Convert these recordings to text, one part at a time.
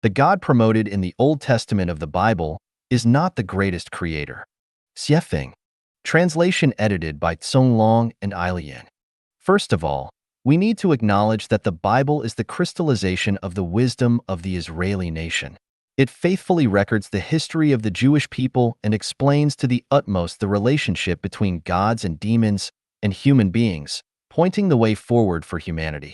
The God promoted in the Old Testament of the Bible is not the greatest creator. Xiefeng. Translation edited by Tsong Long and Ailian. First of all, we need to acknowledge that the Bible is the crystallization of the wisdom of the Israeli nation. It faithfully records the history of the Jewish people and explains to the utmost the relationship between gods and demons and human beings, pointing the way forward for humanity.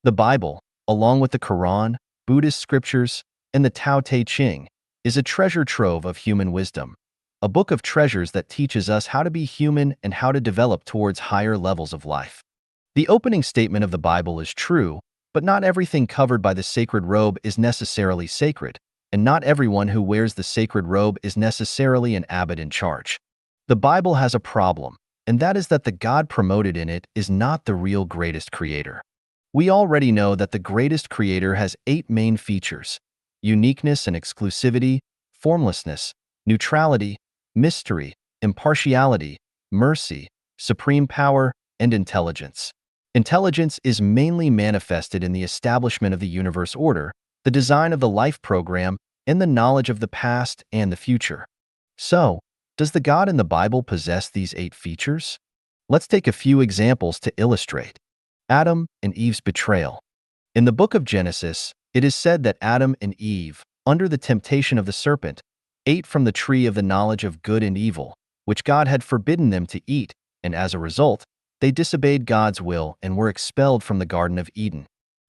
The Bible, along with the Quran, Buddhist scriptures, and the Tao Te Ching, is a treasure trove of human wisdom, a book of treasures that teaches us how to be human and how to develop towards higher levels of life. The opening statement of the Bible is true, but not everything covered by the sacred robe is necessarily sacred, and not everyone who wears the sacred robe is necessarily an abbot in charge. The Bible has a problem, and that is that the God promoted in it is not the real greatest creator. We already know that the greatest creator has 8 main features: uniqueness and exclusivity, formlessness, neutrality, mystery, impartiality, mercy, supreme power, and intelligence. Intelligence is mainly manifested in the establishment of the universe order, the design of the life program, and the knowledge of the past and the future. So, does the God in the Bible possess these 8 features? Let's take a few examples to illustrate. Adam and Eve's betrayal. In the book of Genesis, it is said that Adam and Eve, under the temptation of the serpent, ate from the tree of the knowledge of good and evil, which God had forbidden them to eat, and as a result, they disobeyed God's will and were expelled from the Garden of Eden.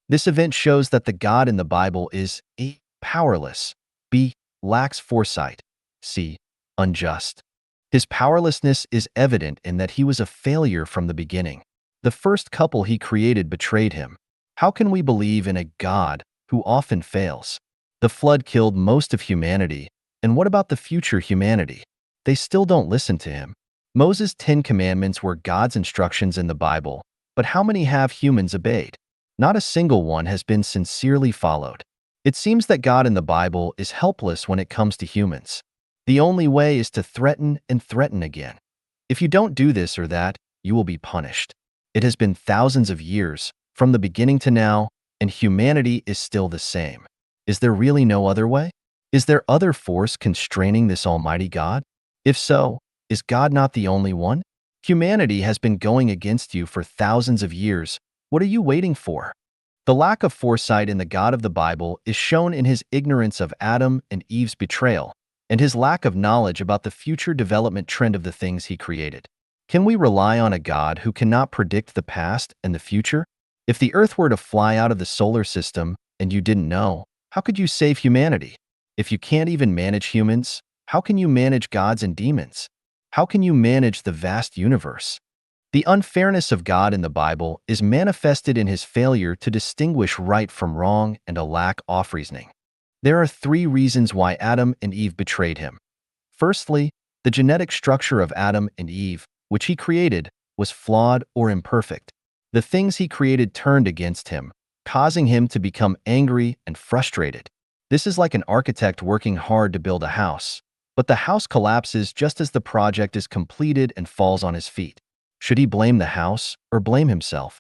This event shows that the God in the Bible is A. Powerless, B. Lacks foresight, C. Unjust. His powerlessness is evident in that he was a failure from the beginning. The first couple he created betrayed him. How can we believe in a God who often fails? The flood killed most of humanity, and what about the future humanity? They still don't listen to him. Moses' 10 commandments were God's instructions in the Bible, but how many have humans obeyed? Not a single one has been sincerely followed. It seems that God in the Bible is helpless when it comes to humans. The only way is to threaten and threaten again. If you don't do this or that, you will be punished. It has been thousands of years, from the beginning to now, and humanity is still the same. Is there really no other way? Is there other force constraining this almighty God? If so, is God not the only one? Humanity has been going against you for thousands of years. What are you waiting for? The lack of foresight in the God of the Bible is shown in his ignorance of Adam and Eve's betrayal, and his lack of knowledge about the future development trend of the things he created. Can we rely on a God who cannot predict the past and the future? If the Earth were to fly out of the solar system and you didn't know, how could you save humanity? If you can't even manage humans, how can you manage gods and demons? How can you manage the vast universe? The unfairness of God in the Bible is manifested in his failure to distinguish right from wrong and a lack of reasoning. There are 3 reasons why Adam and Eve betrayed him. Firstly, the genetic structure of Adam and Eve, which he created, was flawed or imperfect. The things he created turned against him, causing him to become angry and frustrated. This is like an architect working hard to build a house, but the house collapses just as the project is completed and falls on his feet. Should he blame the house or blame himself?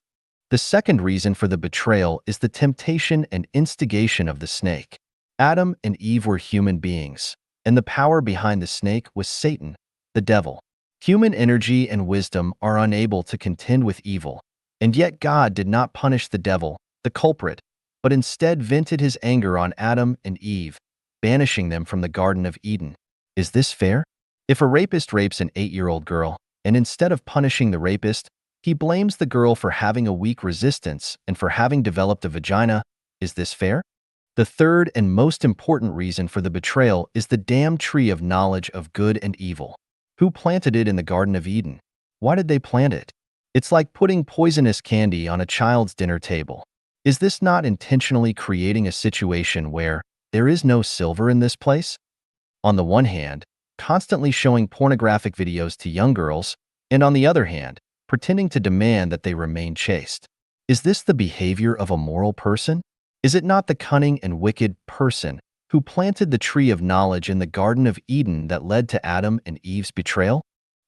The second reason for the betrayal is the temptation and instigation of the snake. Adam and Eve were human beings, and the power behind the snake was Satan, the devil. Human energy and wisdom are unable to contend with evil, and yet God did not punish the devil, the culprit, but instead vented his anger on Adam and Eve, banishing them from the Garden of Eden. Is this fair? If a rapist rapes an 8-year-old girl, and instead of punishing the rapist, he blames the girl for having a weak resistance and for having developed a vagina, is this fair? The third and most important reason for the betrayal is the damned tree of knowledge of good and evil. Who planted it in the Garden of Eden? Why did they plant it? It's like putting poisonous candy on a child's dinner table. Is this not intentionally creating a situation where there is no silver in this place? On the one hand, constantly showing pornographic videos to young girls, and on the other hand, pretending to demand that they remain chaste. Is this the behavior of a moral person? Is it not the cunning and wicked person who planted the tree of knowledge in the Garden of Eden that led to Adam and Eve's betrayal?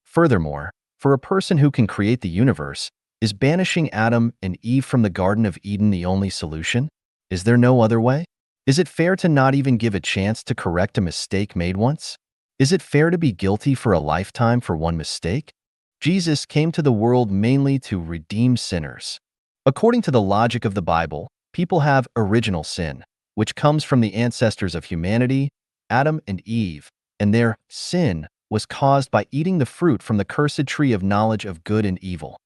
Furthermore, for a person who can create the universe, is banishing Adam and Eve from the Garden of Eden the only solution? Is there no other way? Is it fair to not even give a chance to correct a mistake made once? Is it fair to be guilty for a lifetime for one mistake? Jesus came to the world mainly to redeem sinners. According to the logic of the Bible, people have original sin, which comes from the ancestors of humanity, Adam and Eve, and their sin was caused by eating the fruit from the cursed tree of knowledge of good and evil.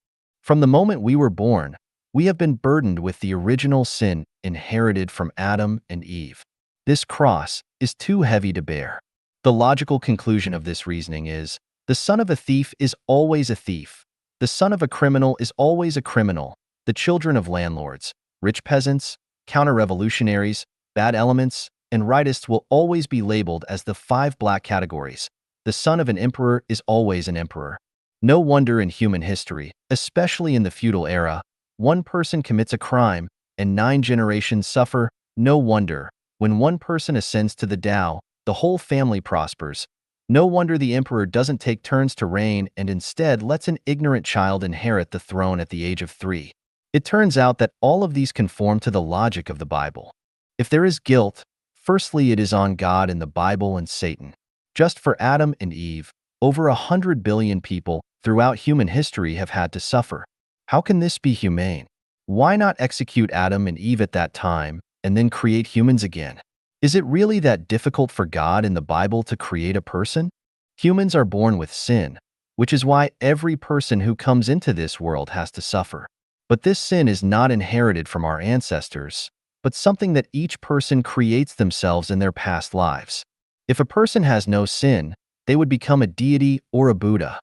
From the moment we were born, we have been burdened with the original sin inherited from Adam and Eve. This cross is too heavy to bear. The logical conclusion of this reasoning is, the son of a thief is always a thief. The son of a criminal is always a criminal. The children of landlords, rich peasants, counter-revolutionaries, bad elements, and rightists will always be labeled as the 5 black categories. The son of an emperor is always an emperor. No wonder in human history, especially in the feudal era, one person commits a crime and 9 generations suffer. No wonder, when one person ascends to the Tao, the whole family prospers. No wonder the emperor doesn't take turns to reign and instead lets an ignorant child inherit the throne at the age of 3. It turns out that all of these conform to the logic of the Bible. If there is guilt, firstly it is on God and the Bible and Satan. Just for Adam and Eve, over 100 billion people throughout human history have had to suffer. How can this be humane? Why not execute Adam and Eve at that time and then create humans again? Is it really that difficult for God in the Bible to create a person? Humans are born with sin, which is why every person who comes into this world has to suffer. But this sin is not inherited from our ancestors, but something that each person creates themselves in their past lives. If a person has no sin, they would become a deity or a Buddha.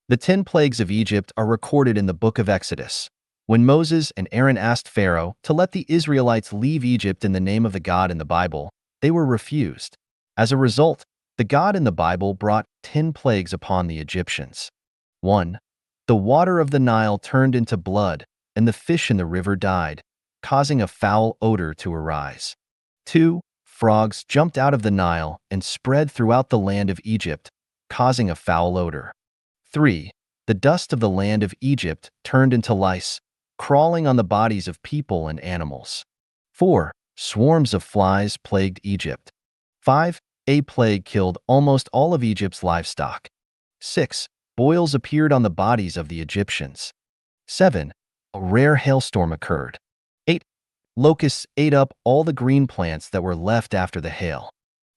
The 10 plagues of Egypt are recorded in the book of Exodus. When Moses and Aaron asked Pharaoh to let the Israelites leave Egypt in the name of the God in the Bible, they were refused. As a result, the God in the Bible brought 10 plagues upon the Egyptians. 1. The water of the Nile turned into blood, and the fish in the river died, causing a foul odor to arise. 2. Frogs jumped out of the Nile and spread throughout the land of Egypt, causing a foul odor. 3. The dust of the land of Egypt turned into lice, crawling on the bodies of people and animals. 4. Swarms of flies plagued Egypt. 5. A plague killed almost all of Egypt's livestock. 6. Boils appeared on the bodies of the Egyptians. 7. A rare hailstorm occurred. 8. Locusts ate up all the green plants that were left after the hail.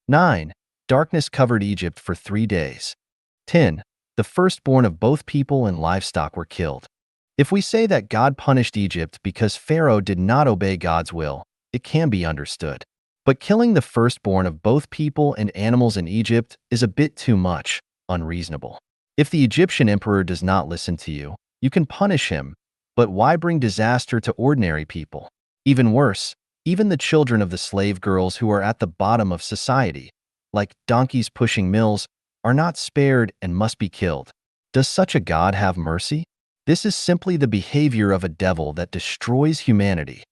9. Darkness covered Egypt for 3 days. 10. The firstborn of both people and livestock were killed. If we say that God punished Egypt because Pharaoh did not obey God's will, it can be understood. But killing the firstborn of both people and animals in Egypt is a bit too much, unreasonable. If the Egyptian emperor does not listen to you, you can punish him, but why bring disaster to ordinary people? Even worse, even the children of the slave girls who are at the bottom of society, like donkeys pushing mills, are not spared and must be killed. Does such a God have mercy? This is simply the behavior of a devil that destroys humanity.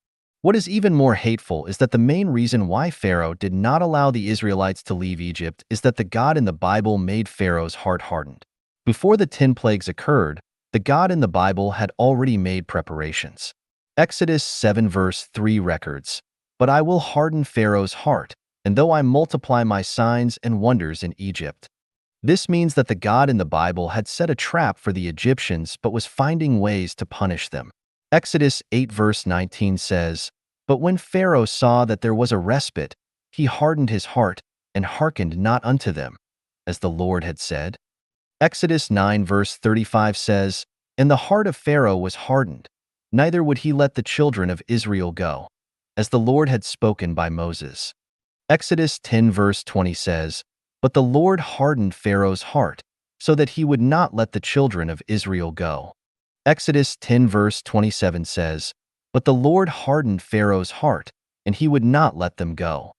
What is even more hateful is that the main reason why Pharaoh did not allow the Israelites to leave Egypt is that the God in the Bible made Pharaoh's heart hardened. Before the 10 plagues occurred, the God in the Bible had already made preparations. Exodus 7 verse 3 records, "But I will harden Pharaoh's heart, and though I multiply my signs and wonders in Egypt." This means that the God in the Bible had set a trap for the Egyptians but was finding ways to punish them. Exodus 8 verse 19 says, "But when Pharaoh saw that there was a respite, he hardened his heart and hearkened not unto them, as the Lord had said." Exodus 9 verse 35 says, "And the heart of Pharaoh was hardened, neither would he let the children of Israel go, as the Lord had spoken by Moses." Exodus 10 verse 20 says, "But the Lord hardened Pharaoh's heart, so that he would not let the children of Israel go." Exodus 10 verse 27 says, "But the Lord hardened Pharaoh's heart, and he would not let them go."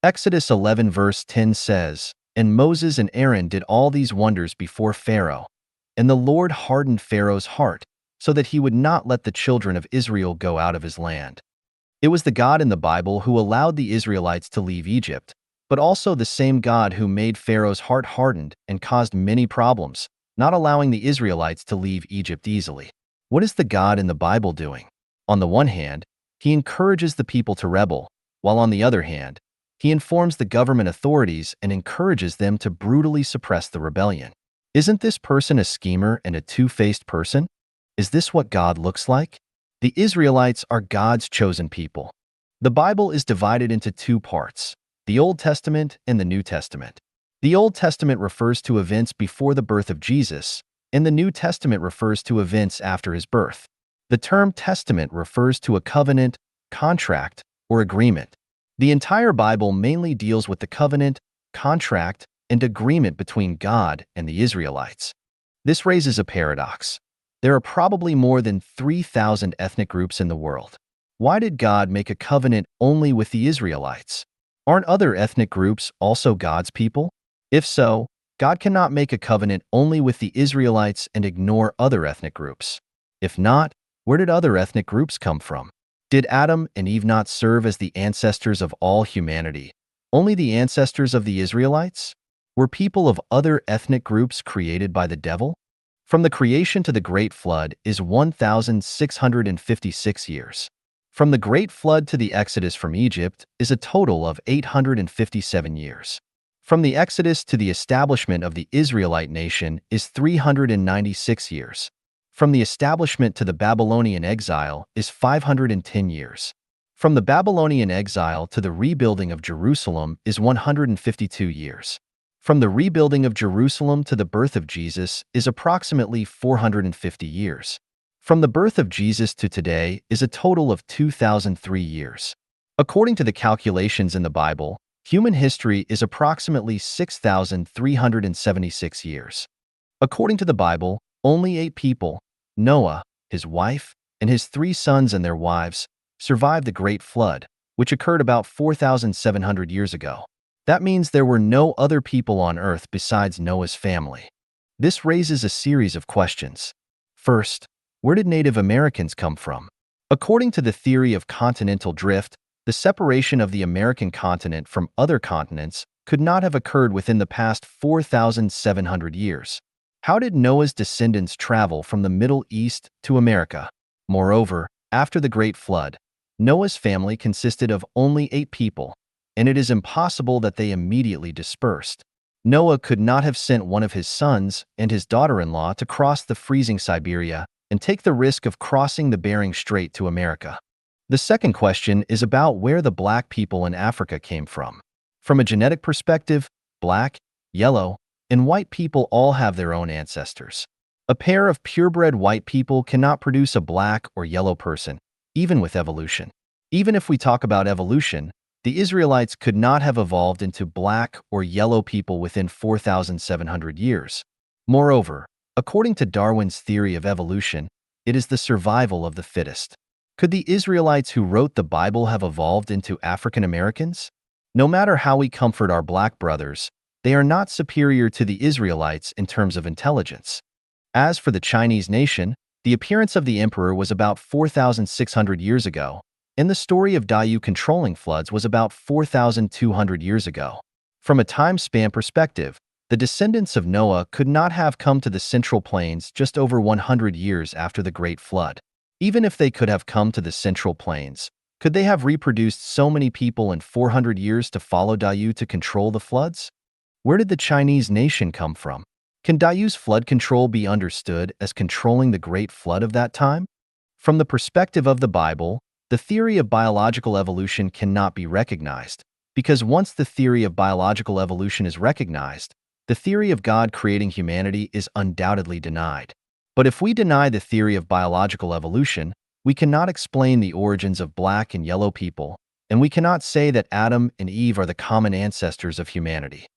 Exodus 11 verse 10 says, "And Moses and Aaron did all these wonders before Pharaoh, and the Lord hardened Pharaoh's heart, so that he would not let the children of Israel go out of his land." It was the God in the Bible who allowed the Israelites to leave Egypt, but also the same God who made Pharaoh's heart hardened and caused many problems, not allowing the Israelites to leave Egypt easily. What is the God in the Bible doing? On the one hand, He encourages the people to rebel, while on the other hand, he informs the government authorities and encourages them to brutally suppress the rebellion. Isn't this person a schemer and a two-faced person? Is this what God looks like? The Israelites are God's chosen people. The Bible is divided into two parts, the Old Testament and the New Testament. The Old Testament refers to events before the birth of Jesus, and the New Testament refers to events after his birth. The term testament refers to a covenant, contract, or agreement. The entire Bible mainly deals with the covenant, contract, and agreement between God and the Israelites. This raises a paradox. There are probably more than 3,000 ethnic groups in the world. Why did God make a covenant only with the Israelites? Aren't other ethnic groups also God's people? If so, God cannot make a covenant only with the Israelites and ignore other ethnic groups. If not, where did other ethnic groups come from? Did Adam and Eve not serve as the ancestors of all humanity, only the ancestors of the Israelites? Were people of other ethnic groups created by the devil? From the creation to the Great Flood is 1,656 years. From the Great Flood to the Exodus from Egypt is a total of 857 years. From the Exodus to the establishment of the Israelite nation is 396 years. From the establishment to the Babylonian exile is 510 years. From the Babylonian exile to the rebuilding of Jerusalem is 152 years. From the rebuilding of Jerusalem to the birth of Jesus is approximately 450 years. From the birth of Jesus to today is a total of 2,003 years. According to the calculations in the Bible, human history is approximately 6,376 years. According to the Bible, only 8 people, Noah, his wife, and his 3 sons and their wives, survived the Great Flood, which occurred about 4,700 years ago. That means there were no other people on Earth besides Noah's family. This raises a series of questions. First, where did Native Americans come from? According to the theory of continental drift, the separation of the American continent from other continents could not have occurred within the past 4,700 years. How did Noah's descendants travel from the Middle East to America? Moreover, after the Great Flood, Noah's family consisted of only 8 people, and it is impossible that they immediately dispersed. Noah could not have sent one of his sons and his daughter-in-law to cross the freezing Siberia and take the risk of crossing the Bering Strait to America. The second question is about where the black people in Africa came from. From a genetic perspective, black, yellow, and white people all have their own ancestors. A pair of purebred white people cannot produce a black or yellow person, even with evolution. Even if we talk about evolution, the Israelites could not have evolved into black or yellow people within 4,700 years. Moreover, according to Darwin's theory of evolution, it is the survival of the fittest. Could the Israelites who wrote the Bible have evolved into African Americans? No matter how we comfort our black brothers, they are not superior to the Israelites in terms of intelligence. As for the Chinese nation, the appearance of the emperor was about 4,600 years ago, and the story of Dayu controlling floods was about 4,200 years ago. From a time span perspective, the descendants of Noah could not have come to the Central Plains just over 100 years after the Great Flood. Even if they could have come to the Central Plains, could they have reproduced so many people in 400 years to follow Dayu to control the floods? Where did the Chinese nation come from? Can Dayu's flood control be understood as controlling the Great Flood of that time? From the perspective of the Bible, the theory of biological evolution cannot be recognized, because once the theory of biological evolution is recognized, the theory of God creating humanity is undoubtedly denied. But if we deny the theory of biological evolution, we cannot explain the origins of black and yellow people, and we cannot say that Adam and Eve are the common ancestors of humanity.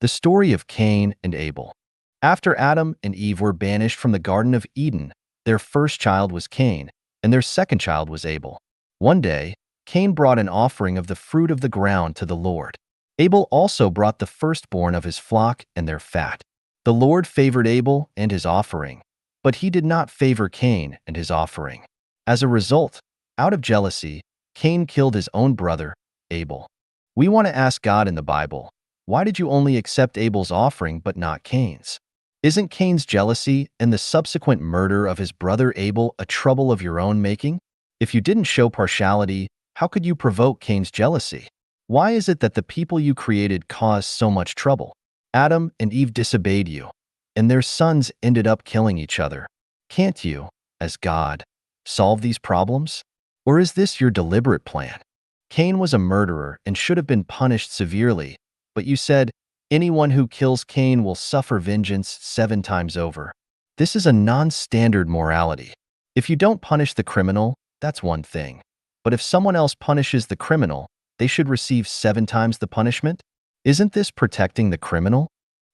The story of Cain and Abel. After Adam and Eve were banished from the Garden of Eden, their first child was Cain, and their second child was Abel. One day, Cain brought an offering of the fruit of the ground to the Lord. Abel also brought the firstborn of his flock and their fat. The Lord favored Abel and his offering, but he did not favor Cain and his offering. As a result, out of jealousy, Cain killed his own brother, Abel. We want to ask God in the Bible, why did you only accept Abel's offering but not Cain's? Isn't Cain's jealousy and the subsequent murder of his brother Abel a trouble of your own making? If you didn't show partiality, how could you provoke Cain's jealousy? Why is it that the people you created caused so much trouble? Adam and Eve disobeyed you, and their sons ended up killing each other. Can't you, as God, solve these problems? Or is this your deliberate plan? Cain was a murderer and should have been punished severely, but you said, anyone who kills Cain will suffer vengeance 7 times over. This is a non-standard morality. If you don't punish the criminal, that's one thing. But if someone else punishes the criminal, they should receive 7 times the punishment? Isn't this protecting the criminal?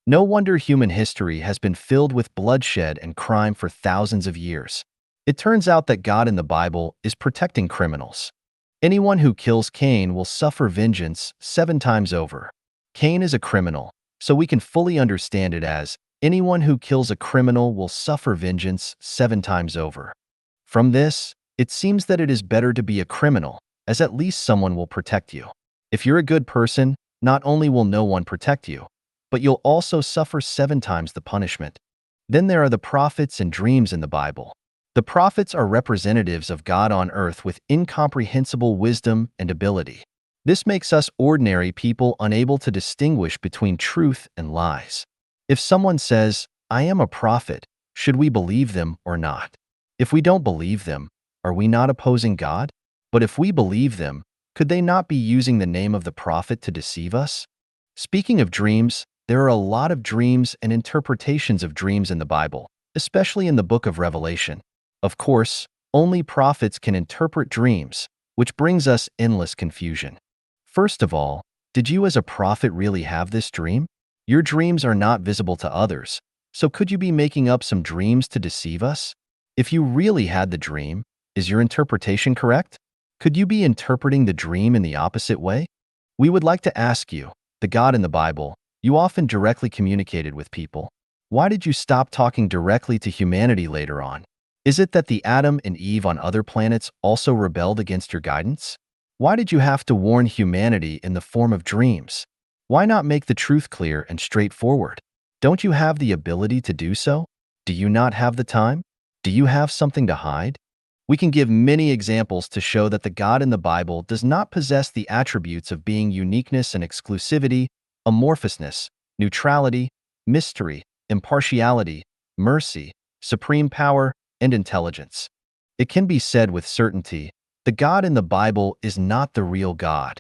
No wonder human history has been filled with bloodshed and crime for thousands of years. It turns out that God in the Bible is protecting criminals. Anyone who kills Cain will suffer vengeance 7 times over. Cain is a criminal, so we can fully understand it as anyone who kills a criminal will suffer vengeance 7 times over. From this, it seems that it is better to be a criminal, as at least someone will protect you. If you're a good person, not only will no one protect you, but you'll also suffer 7 times the punishment. Then there are the prophets and dreams in the Bible. The prophets are representatives of God on earth with incomprehensible wisdom and ability. This makes us ordinary people unable to distinguish between truth and lies. If someone says, I am a prophet, should we believe them or not? If we don't believe them, are we not opposing God? But if we believe them, could they not be using the name of the prophet to deceive us? Speaking of dreams, there are a lot of dreams and interpretations of dreams in the Bible, especially in the book of Revelation. Of course, only prophets can interpret dreams, which brings us endless confusion. First of all, did you as a prophet really have this dream? Your dreams are not visible to others, so could you be making up some dreams to deceive us? If you really had the dream, is your interpretation correct? Could you be interpreting the dream in the opposite way? We would like to ask you, the God in the Bible, you often directly communicated with people. Why did you stop talking directly to humanity later on? Is it that the Adam and Eve on other planets also rebelled against your guidance? Why did you have to warn humanity in the form of dreams? Why not make the truth clear and straightforward? Don't you have the ability to do so? Do you not have the time? Do you have something to hide? We can give many examples to show that the God in the Bible does not possess the attributes of being uniqueness and exclusivity, amorphousness, neutrality, mystery, impartiality, mercy, supreme power, and intelligence. It can be said with certainty, the God in the Bible is not the real God.